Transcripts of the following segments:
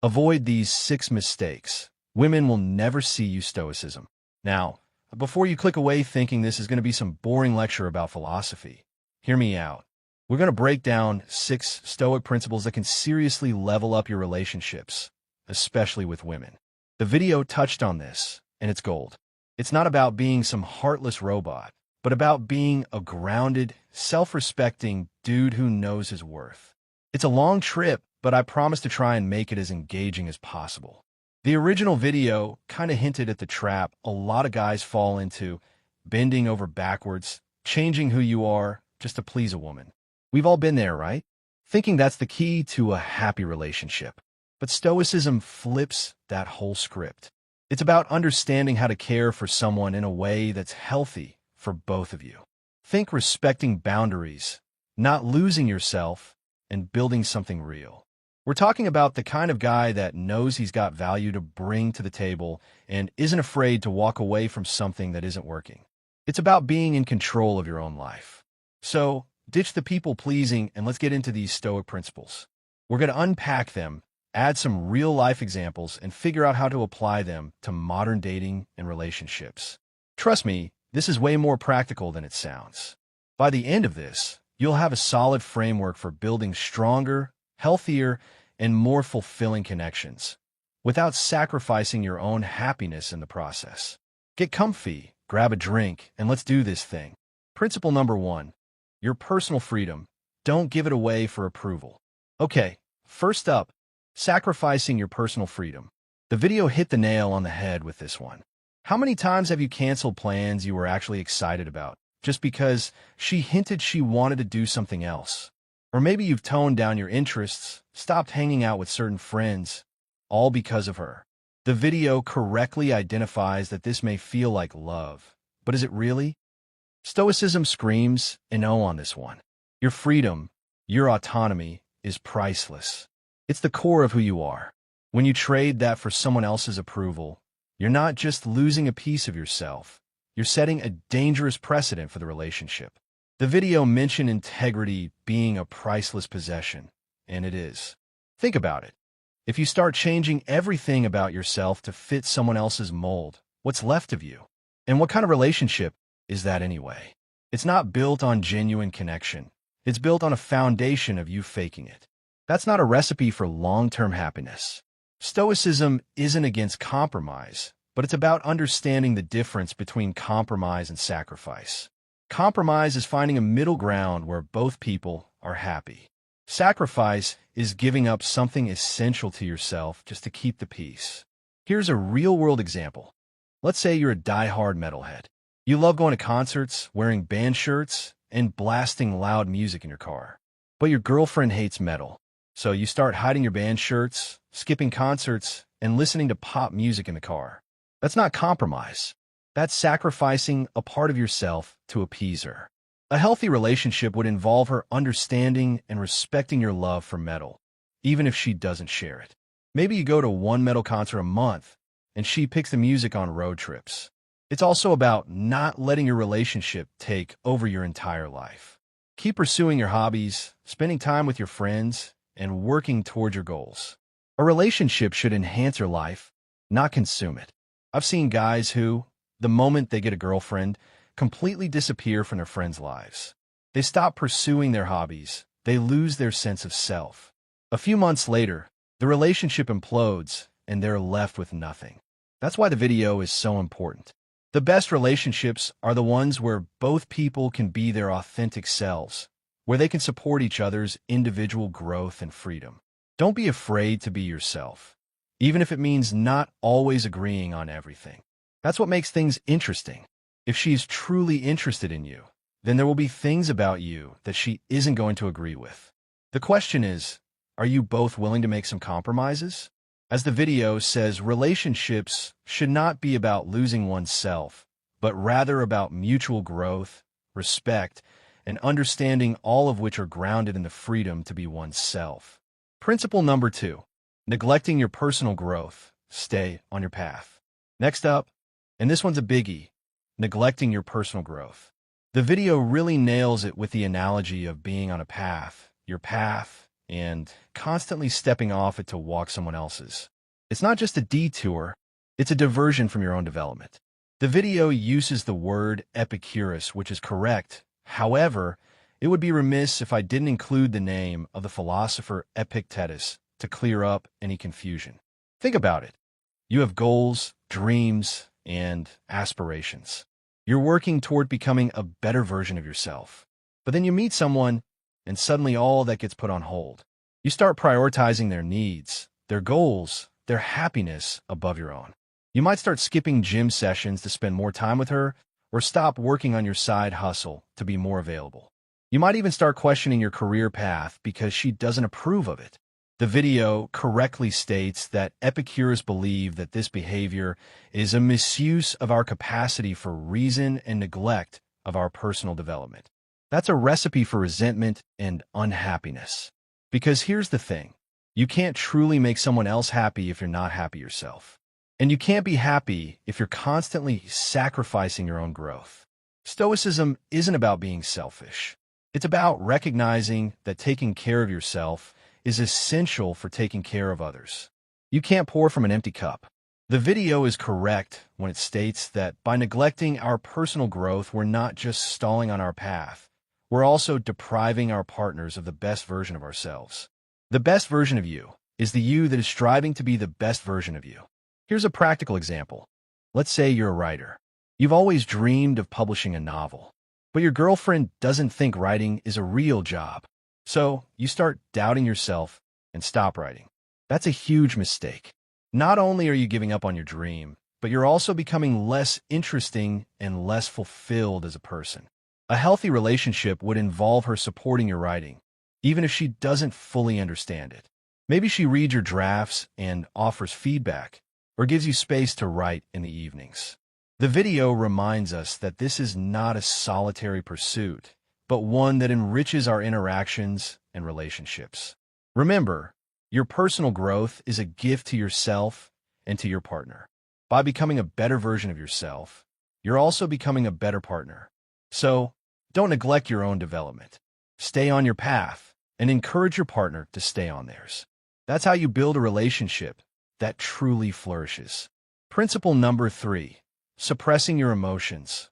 Avoid these 6 mistakes. Women will never see you Stoicism. Now, before you click away thinking this is going to be some boring lecture about philosophy, hear me out. We're going to break down 6 Stoic principles that can seriously level up your relationships, especially with women. The video touched on this, and it's gold. It's not about being some heartless robot, but about being a grounded, self-respecting dude who knows his worth. It's a long trip, but I promise to try and make it as engaging as possible. The original video kind of hinted at the trap a lot of guys fall into, bending over backwards, changing who you are just to please a woman. We've all been there, right? Thinking that's the key to a happy relationship. But Stoicism flips that whole script. It's about understanding how to care for someone in a way that's healthy for both of you. Think respecting boundaries, not losing yourself, and building something real. We're talking about the kind of guy that knows he's got value to bring to the table and isn't afraid to walk away from something that isn't working. It's about being in control of your own life. So, ditch the people-pleasing and let's get into these Stoic principles. We're going to unpack them, add some real-life examples, and figure out how to apply them to modern dating and relationships. Trust me, this is way more practical than it sounds. By the end of this, you'll have a solid framework for building stronger, healthier, and more fulfilling connections, without sacrificing your own happiness in the process. Get comfy, grab a drink, and let's do this thing. Principle number 1, your personal freedom. Don't give it away for approval. Okay, first up, sacrificing your personal freedom. The video hit the nail on the head with this one. How many times have you canceled plans you were actually excited about, just because she hinted she wanted to do something else? Or maybe you've toned down your interests, stopped hanging out with certain friends, all because of her. The video correctly identifies that this may feel like love, but is it really? Stoicism screams no on this one. Your freedom, your autonomy, is priceless. It's the core of who you are. When you trade that for someone else's approval, you're not just losing a piece of yourself, you're setting a dangerous precedent for the relationship. The video mentioned integrity being a priceless possession, and it is. Think about it. If you start changing everything about yourself to fit someone else's mold, what's left of you? And what kind of relationship is that anyway? It's not built on genuine connection. It's built on a foundation of you faking it. That's not a recipe for long-term happiness. Stoicism isn't against compromise, but it's about understanding the difference between compromise and sacrifice. Compromise is finding a middle ground where both people are happy. Sacrifice is giving up something essential to yourself just to keep the peace. Here's a real-world example. Let's say you're a die-hard metalhead. You love going to concerts, wearing band shirts, and blasting loud music in your car. But your girlfriend hates metal, so you start hiding your band shirts, skipping concerts, and listening to pop music in the car. That's not compromise. That's sacrificing a part of yourself to appease her. A healthy relationship would involve her understanding and respecting your love for metal, even if she doesn't share it. Maybe you go to one metal concert a month, and she picks the music on road trips. It's also about not letting your relationship take over your entire life. Keep pursuing your hobbies, spending time with your friends, and working toward your goals. A relationship should enhance your life, not consume it. I've seen guys who, the moment they get a girlfriend, completely disappear from their friends' lives. They stop pursuing their hobbies. They lose their sense of self. A few months later, the relationship implodes, and they're left with nothing. That's why the video is so important. The best relationships are the ones where both people can be their authentic selves, where they can support each other's individual growth and freedom. Don't be afraid to be yourself, even if it means not always agreeing on everything. That's what makes things interesting. If she's truly interested in you, then there will be things about you that she isn't going to agree with. The question is, are you both willing to make some compromises? As the video says, relationships should not be about losing oneself, but rather about mutual growth, respect, and understanding, all of which are grounded in the freedom to be oneself. Principle number 2, neglecting your personal growth. Stay on your path. Next up, and this one's a biggie, neglecting your personal growth. The video really nails it with the analogy of being on a path. Your path and constantly stepping off it to walk someone else's. It's not just a detour, it's a diversion from your own development. The video uses the word Epicurus, which is correct. However, it would be remiss if I didn't include the name of the philosopher Epictetus to clear up any confusion. Think about it. You have goals, dreams, and aspirations. You're working toward becoming a better version of yourself. But then you meet someone, and suddenly all that gets put on hold. You start prioritizing their needs, their goals, their happiness above your own. You might start skipping gym sessions to spend more time with her, or stop working on your side hustle to be more available. You might even start questioning your career path because she doesn't approve of it. The video correctly states that Epicurus believed that this behavior is a misuse of our capacity for reason and neglect of our personal development. That's a recipe for resentment and unhappiness. Because here's the thing, you can't truly make someone else happy if you're not happy yourself. And you can't be happy if you're constantly sacrificing your own growth. Stoicism isn't about being selfish. It's about recognizing that taking care of yourself is essential for taking care of others. You can't pour from an empty cup. The video is correct when it states that by neglecting our personal growth, we're not just stalling on our path, we're also depriving our partners of the best version of ourselves. The best version of you is the you that is striving to be the best version of you. Here's a practical example. Let's say you're a writer. You've always dreamed of publishing a novel, but your girlfriend doesn't think writing is a real job. So you start doubting yourself and stop writing. That's a huge mistake. Not only are you giving up on your dream, but you're also becoming less interesting and less fulfilled as a person. A healthy relationship would involve her supporting your writing, even if she doesn't fully understand it. Maybe she reads your drafts and offers feedback, or gives you space to write in the evenings. The video reminds us that this is not a solitary pursuit, but one that enriches our interactions and relationships. Remember, your personal growth is a gift to yourself and to your partner. By becoming a better version of yourself, you're also becoming a better partner. So, don't neglect your own development. Stay on your path and encourage your partner to stay on theirs. That's how you build a relationship that truly flourishes. Principle number 3, suppressing your emotions.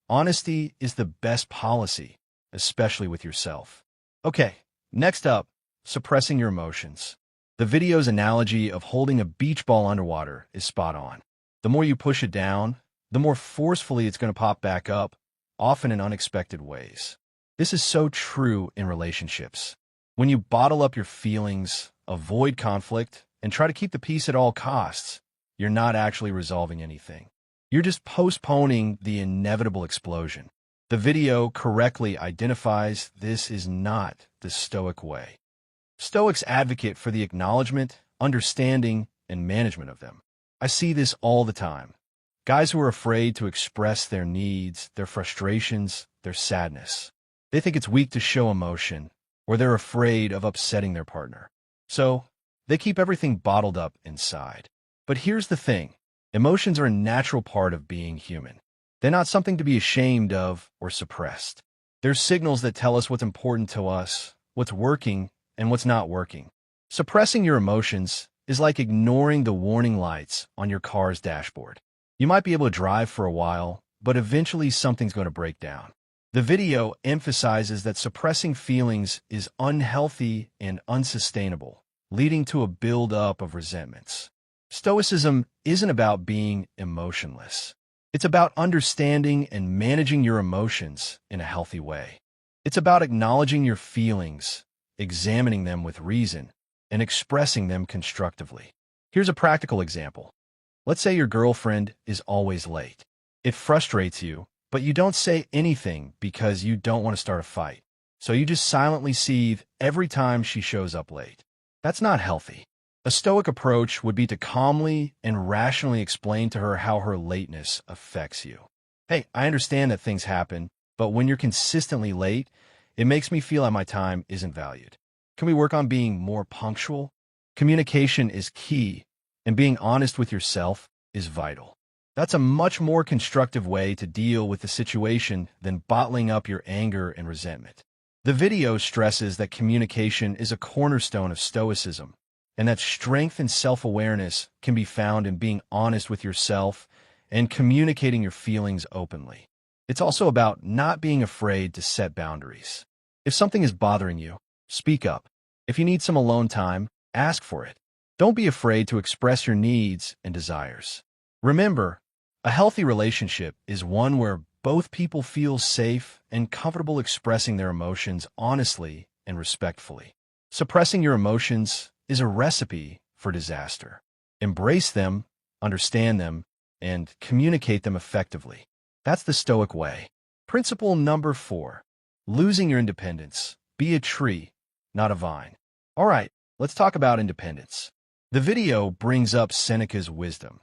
Honesty is the best policy, especially with yourself. Okay, next up, suppressing your emotions. The video's analogy of holding a beach ball underwater is spot on. The more you push it down, the more forcefully it's going to pop back up, often in unexpected ways. This is so true in relationships. When you bottle up your feelings, avoid conflict, and try to keep the peace at all costs, you're not actually resolving anything. You're just postponing the inevitable explosion. The video correctly identifies this is not the Stoic way. Stoics advocate for the acknowledgement, understanding, and management of them. I see this all the time. Guys who are afraid to express their needs, their frustrations, their sadness. They think it's weak to show emotion, or they're afraid of upsetting their partner. So, they keep everything bottled up inside. But here's the thing. Emotions are a natural part of being human. They're not something to be ashamed of or suppressed. They're signals that tell us what's important to us, what's working, and what's not working. Suppressing your emotions is like ignoring the warning lights on your car's dashboard. You might be able to drive for a while, but eventually something's going to break down. The video emphasizes that suppressing feelings is unhealthy and unsustainable, leading to a build-up of resentments. Stoicism isn't about being emotionless. It's about understanding and managing your emotions in a healthy way. It's about acknowledging your feelings, examining them with reason, and expressing them constructively. Here's a practical example. Let's say your girlfriend is always late. It frustrates you, but you don't say anything because you don't want to start a fight. So you just silently seethe every time she shows up late. That's not healthy. A Stoic approach would be to calmly and rationally explain to her how her lateness affects you. Hey, I understand that things happen, but when you're consistently late, it makes me feel like my time isn't valued. Can we work on being more punctual? Communication is key, and being honest with yourself is vital. That's a much more constructive way to deal with the situation than bottling up your anger and resentment. The video stresses that communication is a cornerstone of Stoicism, and that strength and self-awareness can be found in being honest with yourself and communicating your feelings openly. It's also about not being afraid to set boundaries. If something is bothering you, speak up. If you need some alone time, ask for it. Don't be afraid to express your needs and desires. Remember, a healthy relationship is one where both people feel safe and comfortable expressing their emotions honestly and respectfully. Suppressing your emotions is a recipe for disaster. Embrace them, understand them, and communicate them effectively. That's the Stoic way. Principle number 4. Losing your independence. Be a tree, not a vine. All right, let's talk about independence. The video brings up Seneca's wisdom.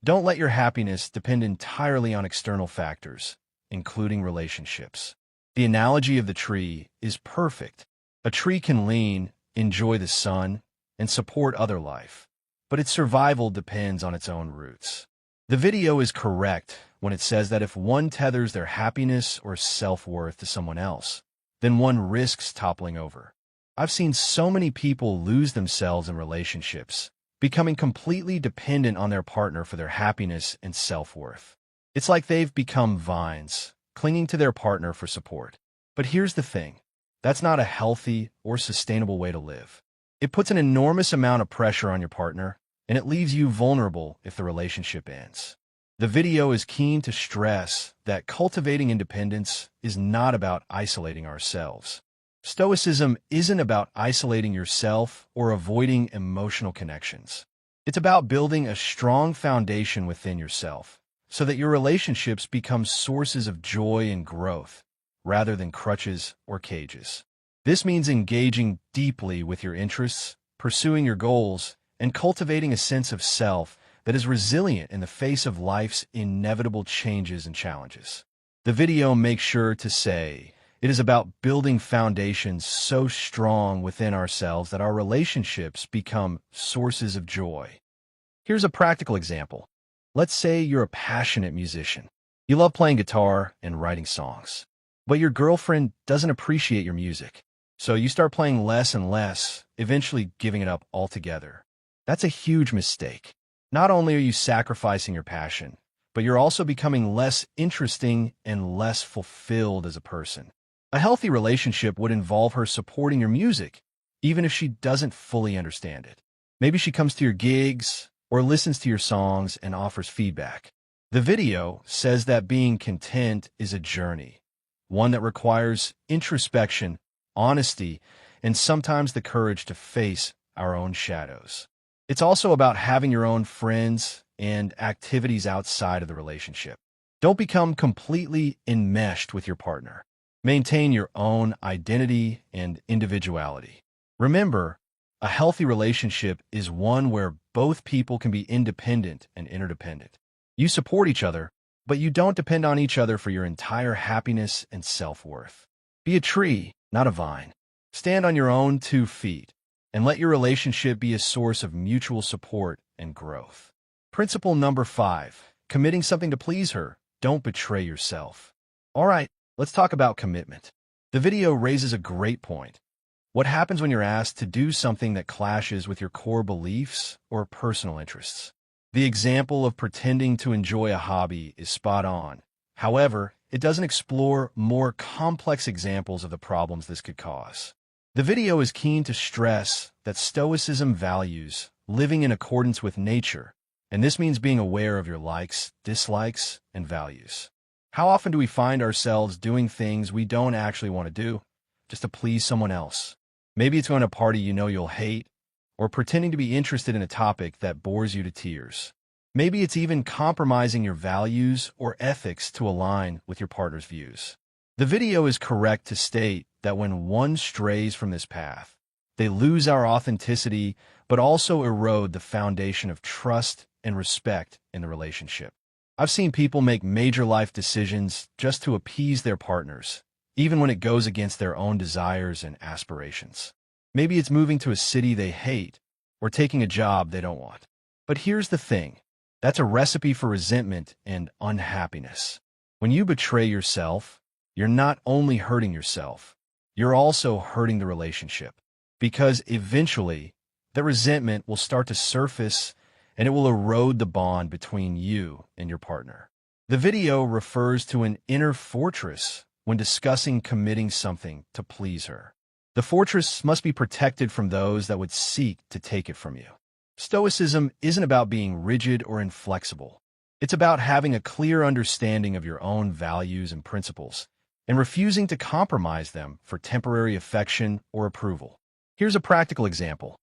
Don't let your happiness depend entirely on external factors, including relationships. The analogy of the tree is perfect. A tree can lean, enjoy the sun, and support other life, but its survival depends on its own roots. The video is correct when it says that if one tethers their happiness or self-worth to someone else, then one risks toppling over. I've seen so many people lose themselves in relationships, becoming completely dependent on their partner for their happiness and self-worth. It's like they've become vines, clinging to their partner for support. But here's the thing. That's not a healthy or sustainable way to live. It puts an enormous amount of pressure on your partner, and it leaves you vulnerable if the relationship ends. The video is keen to stress that cultivating independence is not about isolating ourselves. Stoicism isn't about isolating yourself or avoiding emotional connections. It's about building a strong foundation within yourself so that your relationships become sources of joy and growth rather than crutches or cages. This means engaging deeply with your interests, pursuing your goals, and cultivating a sense of self that is resilient in the face of life's inevitable changes and challenges. The video makes sure to say it is about building foundations so strong within ourselves that our relationships become sources of joy. Here's a practical example. Let's say you're a passionate musician. You love playing guitar and writing songs, but your girlfriend doesn't appreciate your music. So you start playing less and less, eventually giving it up altogether. That's a huge mistake. Not only are you sacrificing your passion, but you're also becoming less interesting and less fulfilled as a person. A healthy relationship would involve her supporting your music, even if she doesn't fully understand it. Maybe she comes to your gigs or listens to your songs and offers feedback. The video says that being content is a journey, one that requires introspection, honesty, and sometimes the courage to face our own shadows. It's also about having your own friends and activities outside of the relationship. Don't become completely enmeshed with your partner. Maintain your own identity and individuality. Remember, a healthy relationship is one where both people can be independent and interdependent. You support each other, but you don't depend on each other for your entire happiness and self-worth. Be a tree, not a vine. Stand on your own 2 feet, and let your relationship be a source of mutual support and growth. Principle number 5. Committing something to please her. Don't betray yourself. All right, let's talk about commitment. The video raises a great point. What happens when you're asked to do something that clashes with your core beliefs or personal interests? The example of pretending to enjoy a hobby is spot on. However, it doesn't explore more complex examples of the problems this could cause. The video is keen to stress that Stoicism values living in accordance with nature, and this means being aware of your likes, dislikes, and values. How often do we find ourselves doing things we don't actually want to do, just to please someone else? Maybe it's going to a party you know you'll hate, or pretending to be interested in a topic that bores you to tears. Maybe it's even compromising your values or ethics to align with your partner's views. The video is correct to state that when one strays from this path, they lose our authenticity, but also erode the foundation of trust and respect in the relationship. I've seen people make major life decisions just to appease their partners, even when it goes against their own desires and aspirations. Maybe it's moving to a city they hate or taking a job they don't want. But here's the thing. That's a recipe for resentment and unhappiness. When you betray yourself, you're not only hurting yourself, you're also hurting the relationship, because eventually the resentment will start to surface and it will erode the bond between you and your partner. The video refers to an inner fortress when discussing committing something to please her. The fortress must be protected from those that would seek to take it from you. Stoicism isn't about being rigid or inflexible. It's about having a clear understanding of your own values and principles and refusing to compromise them for temporary affection or approval. Here's a practical example.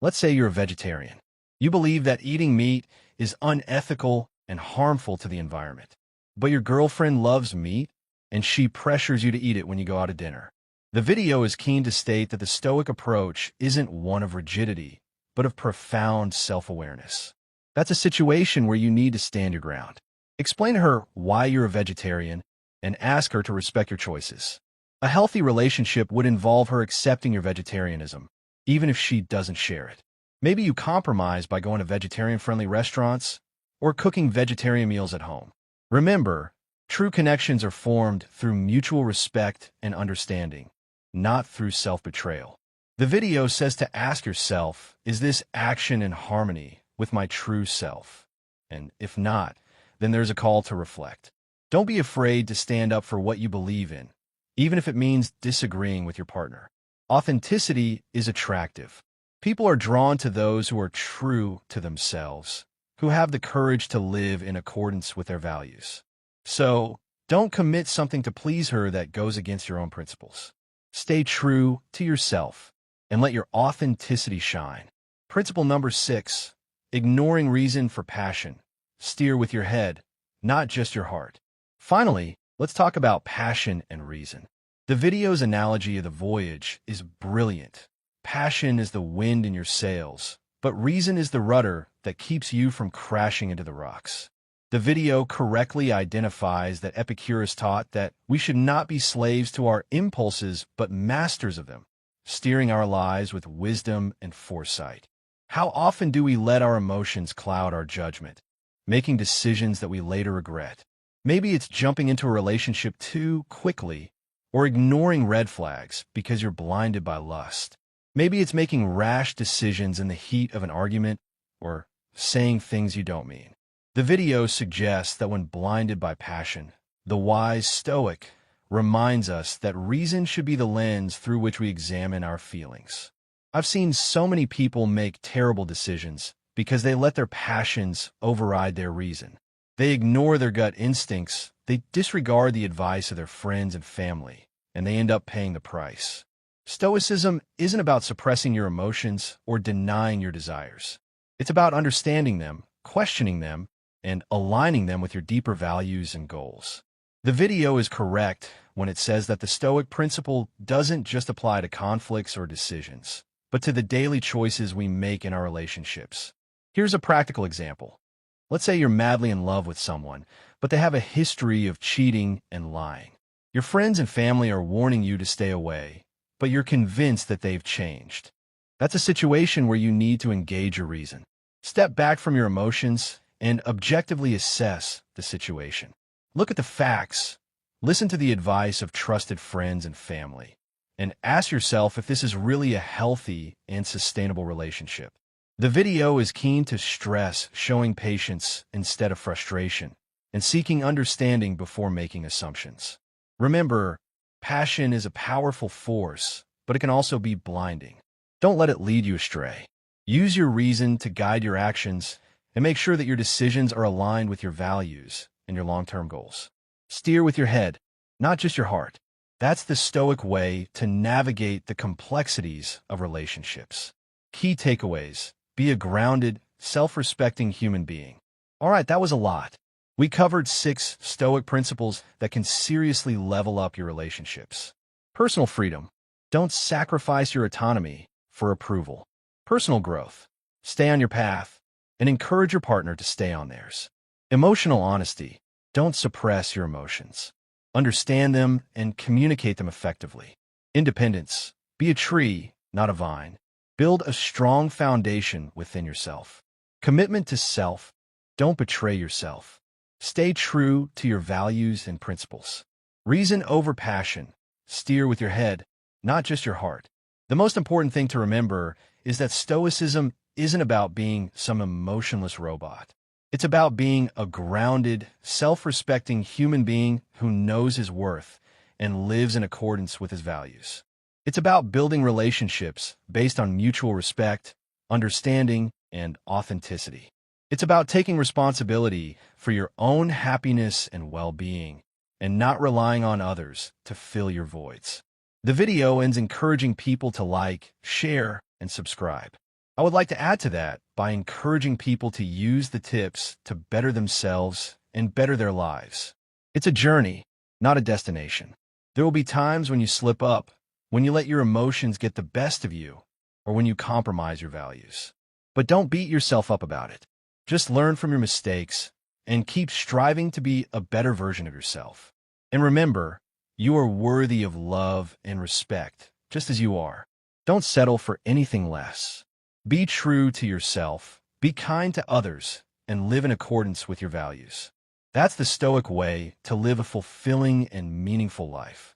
Let's say you're a vegetarian. You believe that eating meat is unethical and harmful to the environment. But your girlfriend loves meat, and she pressures you to eat it when you go out to dinner. The video is keen to state that the Stoic approach isn't one of rigidity, but of profound self-awareness. That's a situation where you need to stand your ground. Explain to her why you're a vegetarian and ask her to respect your choices. A healthy relationship would involve her accepting your vegetarianism, even if she doesn't share it. Maybe you compromise by going to vegetarian-friendly restaurants or cooking vegetarian meals at home. Remember, true connections are formed through mutual respect and understanding, not through self-betrayal. The video says to ask yourself, is this action in harmony with my true self? And if not, then there's a call to reflect. Don't be afraid to stand up for what you believe in, even if it means disagreeing with your partner. Authenticity is attractive. People are drawn to those who are true to themselves, who have the courage to live in accordance with their values. So, don't commit something to please her that goes against your own principles. Stay true to yourself and let your authenticity shine. Principle number 6, ignoring reason for passion. Steer with your head, not just your heart. Finally, let's talk about passion and reason. The video's analogy of the voyage is brilliant. Passion is the wind in your sails, but reason is the rudder that keeps you from crashing into the rocks. The video correctly identifies that Epicurus taught that we should not be slaves to our impulses but masters of them, steering our lives with wisdom and foresight. How often do we let our emotions cloud our judgment, making decisions that we later regret? Maybe it's jumping into a relationship too quickly or ignoring red flags because you're blinded by lust. Maybe it's making rash decisions in the heat of an argument or saying things you don't mean. The video suggests that when blinded by passion, the wise Stoic reminds us that reason should be the lens through which we examine our feelings. I've seen so many people make terrible decisions because they let their passions override their reason. They ignore their gut instincts, they disregard the advice of their friends and family, and they end up paying the price. Stoicism isn't about suppressing your emotions or denying your desires. It's about understanding them, questioning them, and aligning them with your deeper values and goals. The video is correct when it says that the Stoic principle doesn't just apply to conflicts or decisions, but to the daily choices we make in our relationships. Here's a practical example. Let's say you're madly in love with someone, but they have a history of cheating and lying. Your friends and family are warning you to stay away, but you're convinced that they've changed. That's a situation where you need to engage your reason. Step back from your emotions and objectively assess the situation. Look at the facts, listen to the advice of trusted friends and family, and ask yourself if this is really a healthy and sustainable relationship. The video is keen to stress showing patience instead of frustration and seeking understanding before making assumptions. Remember, passion is a powerful force, but it can also be blinding. Don't let it lead you astray. Use your reason to guide your actions and make sure that your decisions are aligned with your values and your long-term goals. Steer with your head, not just your heart. That's the Stoic way to navigate the complexities of relationships. Key takeaways: be a grounded, self-respecting human being. All right, that was a lot. We covered 6 Stoic principles that can seriously level up your relationships. Personal freedom: don't sacrifice your autonomy for approval. Personal growth: stay on your path and encourage your partner to stay on theirs. Emotional honesty: don't suppress your emotions. Understand them and communicate them effectively. Independence: be a tree, not a vine. Build a strong foundation within yourself. Commitment to self: don't betray yourself. Stay true to your values and principles. Reason over passion: steer with your head, not just your heart. The most important thing to remember is that Stoicism isn't about being some emotionless robot. It's about being a grounded, self-respecting human being who knows his worth and lives in accordance with his values. It's about building relationships based on mutual respect, understanding, and authenticity. It's about taking responsibility for your own happiness and well-being, and not relying on others to fill your voids. The video ends encouraging people to like, share, and subscribe. I would like to add to that by encouraging people to use the tips to better themselves and better their lives. It's a journey, not a destination. There will be times when you slip up, when you let your emotions get the best of you, or when you compromise your values. But don't beat yourself up about it. Just learn from your mistakes and keep striving to be a better version of yourself. And remember, you are worthy of love and respect, just as you are. Don't settle for anything less. Be true to yourself, be kind to others, and live in accordance with your values. That's the Stoic way to live a fulfilling and meaningful life.